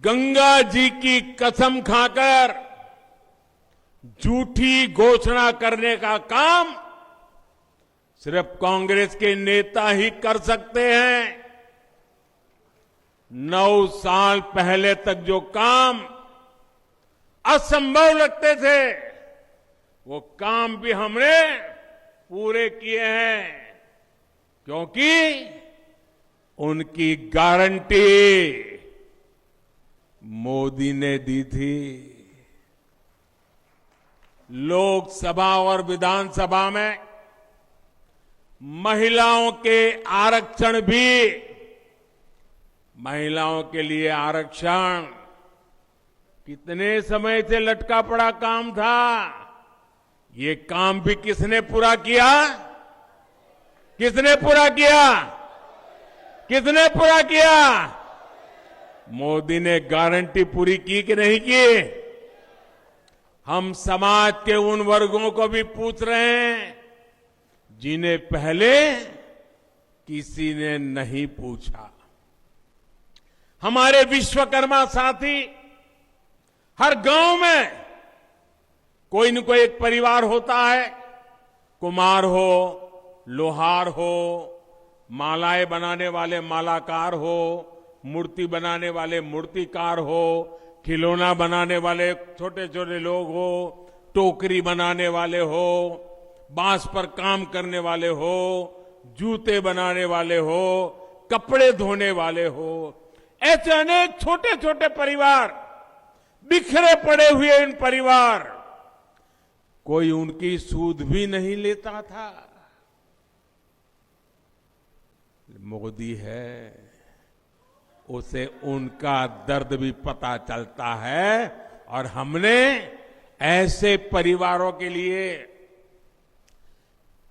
गंगा जी की कसम खाकर झूठी घोषणा करने का काम सिर्फ कांग्रेस के नेता ही कर सकते हैं। 9 साल पहले तक जो काम असंभव लगते थे, वो काम भी हमने पूरे किए हैं, क्योंकि उनकी गारंटी मोदी ने दी थी। लोकसभा और विधानसभा में महिलाओं के आरक्षण भी, महिलाओं के लिए आरक्षण कितने समय से लटका पड़ा काम था। ये काम भी किसने पूरा किया? किसने पूरा किया? किसने पूरा किया? मोदी ने गारंटी पूरी की कि नहीं की? हम समाज के उन वर्गों को भी पूछ रहे हैं जिन्हें पहले किसी ने नहीं पूछा। हमारे विश्वकर्मा साथी, हर गांव में कोई न कोई एक परिवार होता है, कुम्हार हो, लोहार हो, मालाएं बनाने वाले मालाकार हो, मूर्ति बनाने वाले मूर्तिकार हो, खिलौना बनाने वाले छोटे छोटे लोग हो, टोकरी बनाने वाले हो, बांस पर काम करने वाले हो, जूते बनाने वाले हो, कपड़े धोने वाले हो, ऐसे अनेक छोटे छोटे परिवार, बिखरे पड़े हुए इन परिवार, कोई उनकी सूद भी नहीं लेता था। मोदी है, उसे उनका दर्द भी पता चलता है, और हमने ऐसे परिवारों के लिए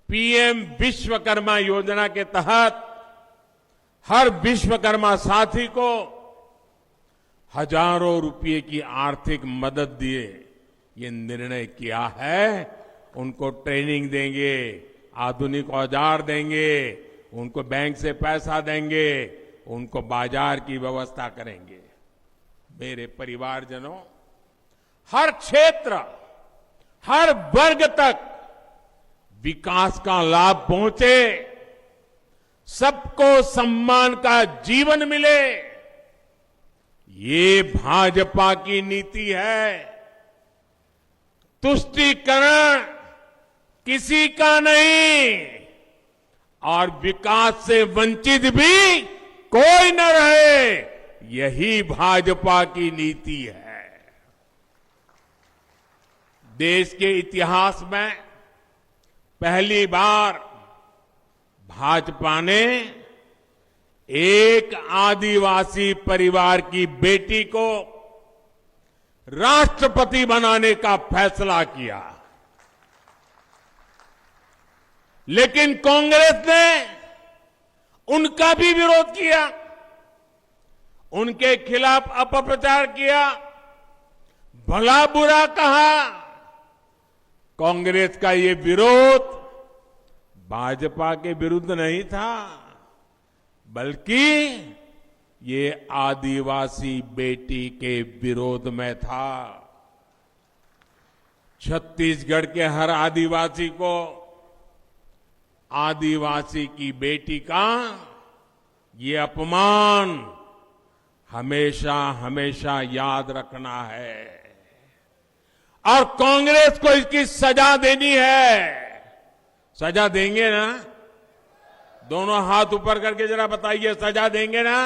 पीएम विश्वकर्मा योजना के तहत हर विश्वकर्मा साथी को हजारों रुपए की आर्थिक मदद दिए ये निर्णय किया है। उनको ट्रेनिंग देंगे, आधुनिक औजार देंगे, उनको बैंक से पैसा देंगे, उनको बाजार की व्यवस्था करेंगे। मेरे परिवारजनों, हर क्षेत्र, हर वर्ग तक विकास का लाभ पहुंचे, सबको सम्मान का जीवन मिले, ये भाजपा की नीति है। तुष्टीकरण किसी का नहीं, और विकास से वंचित भी कोई न रहे, यही भाजपा की नीति है। देश के इतिहास में पहली बार भाजपा ने एक आदिवासी परिवार की बेटी को राष्ट्रपति बनाने का फैसला किया। लेकिन कांग्रेस ने उनका भी विरोध किया, उनके खिलाफ अपप्रचार किया, भला बुरा कहा। कांग्रेस का ये विरोध भाजपा के विरुद्ध नहीं था, बल्कि ये आदिवासी बेटी के विरोध में था। छत्तीसगढ़ के हर आदिवासी को आदिवासी की बेटी का ये अपमान हमेशा हमेशा याद रखना है, और कांग्रेस को इसकी सजा देनी है। सजा देंगे ना? दोनों हाथ ऊपर करके जरा बताइए, सजा देंगे ना?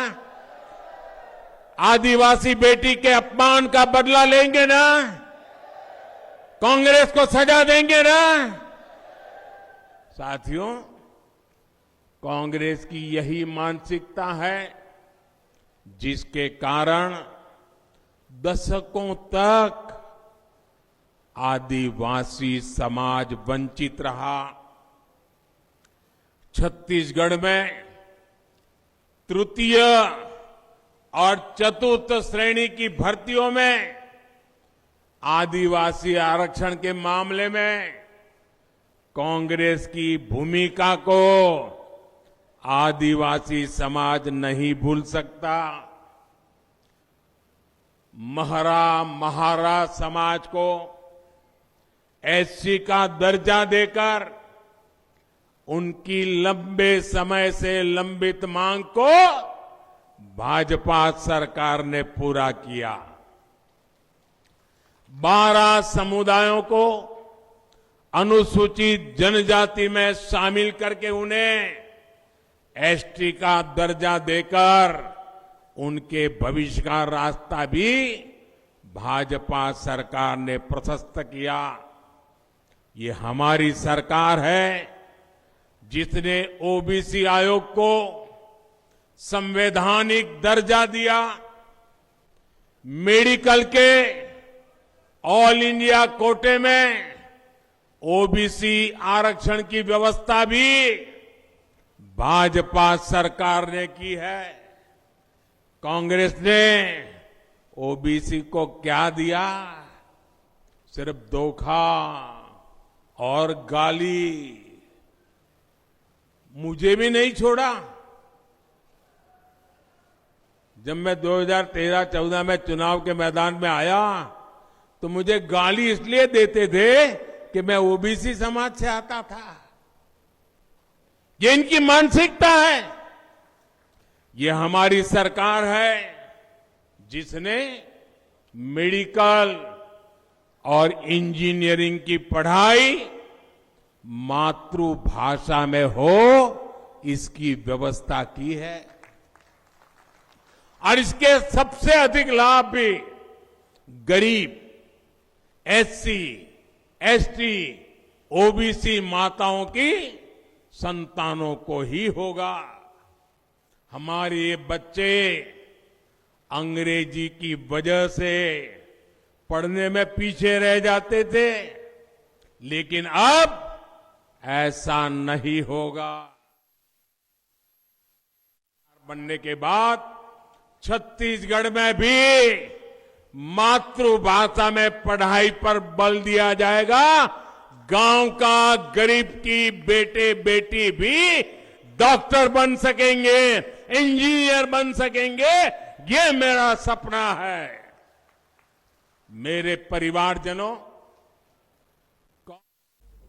आदिवासी बेटी के अपमान का बदला लेंगे ना? कांग्रेस को सजा देंगे ना? साथियों, कांग्रेस की यही मानसिकता है जिसके कारण दशकों तक आदिवासी समाज वंचित रहा। छत्तीसगढ़ में तृतीय और चतुर्थ श्रेणी की भर्तियों में आदिवासी आरक्षण के मामले में कांग्रेस की भूमिका को आदिवासी समाज नहीं भूल सकता। महरा महारा समाज को एससी का दर्जा देकर उनकी लंबे समय से लंबित मांग को भाजपा सरकार ने पूरा किया। 12 समुदायों को अनुसूचित जनजाति में शामिल करके उन्हें एसटी का दर्जा देकर उनके भविष्य का रास्ता भी भाजपा सरकार ने प्रशस्त किया। ये हमारी सरकार है जिसने ओबीसी आयोग को संवैधानिक दर्जा दिया, मेडिकल के ऑल इंडिया कोटे में ओबीसी आरक्षण की व्यवस्था भी भाजपा सरकार ने की है। कांग्रेस ने ओबीसी को क्या दिया? सिर्फ धोखा और गाली। मुझे भी नहीं छोड़ा। जब मैं 2013-14 में चुनाव के मैदान में आया तो मुझे गाली इसलिए देते थे कि मैं ओबीसी समाज से आता था। ये इनकी मानसिकता है। ये हमारी सरकार है जिसने मेडिकल और इंजीनियरिंग की पढ़ाई मातृभाषा में हो इसकी व्यवस्था की है। और इसके सबसे अधिक लाभ भी गरीब, एससी, एसटी, ओबीसी माताओं की संतानों को ही होगा। हमारे ये बच्चे अंग्रेजी की वजह से पढ़ने में पीछे रह जाते थे, लेकिन अब ऐसा नहीं होगा। बनने के बाद छत्तीसगढ़ में भी मातृभाषा में पढ़ाई पर बल दिया जाएगा। गांव का गरीब की बेटे बेटी भी डॉक्टर बन सकेंगे, इंजीनियर बन सकेंगे। ये मेरा सपना है। मेरे परिवारजनों,